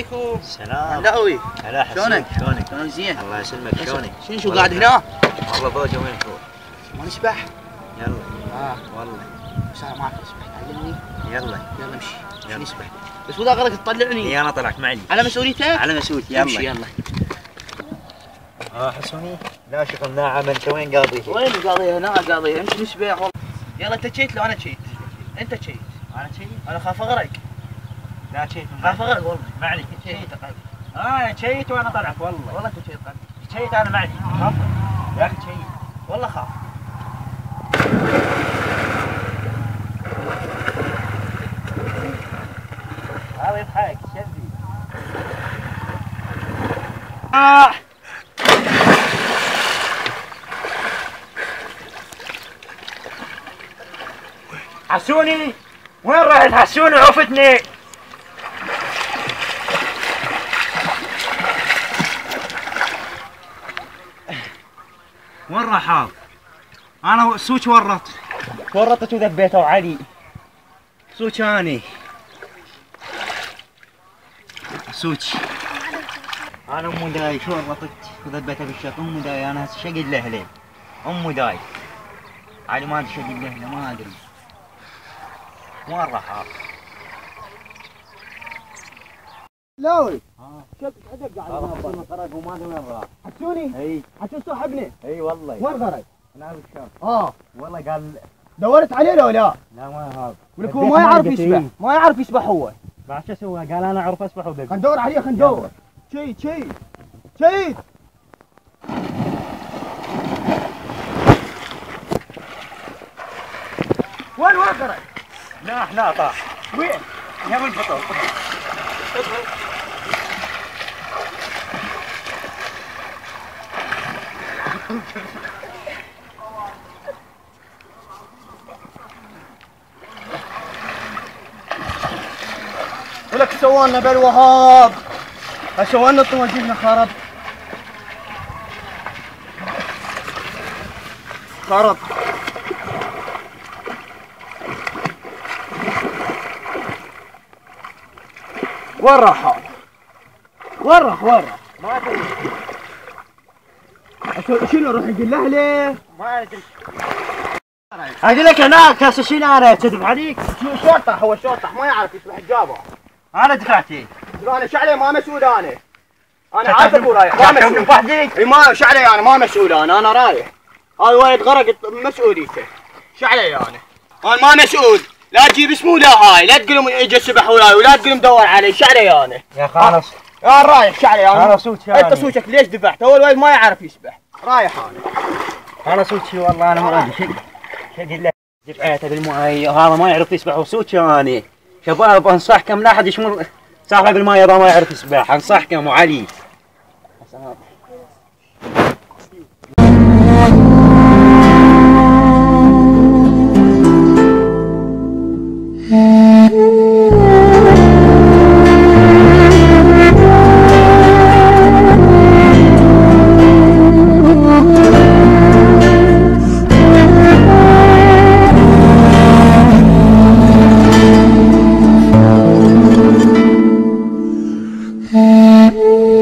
عليكم. السلام. هلاوي. هلا حسون. شلونك؟ شلونك زين. الله يسلمك. شلونك؟ شو قاعد هنا؟ والله فوق وين فوق؟ ما نسبح؟ يلا. والله. بس انا ما اعرف اسبح، تعلمني. يلا امشي. يلا. نسبح. بس وذا غلط تطلعني. اي انا طلعت معي. على مسؤوليتك؟ على مسؤوليتي. يلا. امشي يلا. حسوني لا شغل ناعم. انت وين قاضي؟ وين قاضي؟ هنا قاضي. امشي نسبح والله. يلا انت تشيت لو انا تشيت. انت تشيت. انا تشيت؟ انا خاف اغرق. لا تشيت. خاف اغرق والله. ما عليك. تشيت اقل. تشيت وانا طلعت والله. والله انت تشيت اقل. تشيت انا معي. خاف. يا اخي تشيت. والله خاف. هذا يضحك شذي. حسوني وين رحت؟ حسوني عفتني. وين راح هذا؟ انا سوق ورطت وذبيته علي. سوق اني سوق. انا ام داي شو ورطت وذبيته بالشط. ام داي انا هسه شقد له ام داي علي ما ادري شقد له ما ادري. وين راح هذا؟ لاوي. شوف حدق قاعد غرق وما ادري وين راح. حسوني. اي حسون صاحبنا. اي والله. وين غرق؟ انا بالشط. والله قال دورت عليه لو لا؟ لا ما هذا. ولك هو ما يعرف يسبح، ما يعرف يسبح هو. بعد شو سوى؟ قال انا اعرف اسبح وذبح. خلينا ندور عليه، خلينا ندور. شيت شيت شيت. وين غرق؟ لا احنا طاح. وين؟ يا ابو الفطور. ولك سوالنا بالوهاب. سوالنا طواجينا خرب. خرب. وين راح هذا؟ وين راح؟ ما ادري. شنو نروح نقول له ليه؟ ما ادري. اقول لك هناك هسه شنو انا كذب عليك؟ شو طاح؟ هو شو طاح؟ ما يعرف يسبح الجابه. انا دفعتي. انا شعلي ما مسؤول انا عارف اقول رايح ما مسؤول وحدك. اي ما شعلي انا ما مسؤول انا رايح. هذا ولد غرق مسؤوليته. شعلي انا ما مسؤول. لا تجيب اسمه لا هاي، لا تقول لهم اجى سبح وياي ولا تقول لهم دور علي. شعلي انا يا خلاص. انا رايح. شعلي انا صوت انت صوتك ليش ذبحت؟ هو الولد ما يعرف يسبح. رايح انا صوتي والله انا ما ادري شيء. شقد له دفعته بالماي. هذا ما يعرف يسبح وصوتي اني. شباب انصحكم لا احد يشمر ساحله بالماء اذا ما يعرف يسبح. انصحكم ابو علي. Mm-hmm.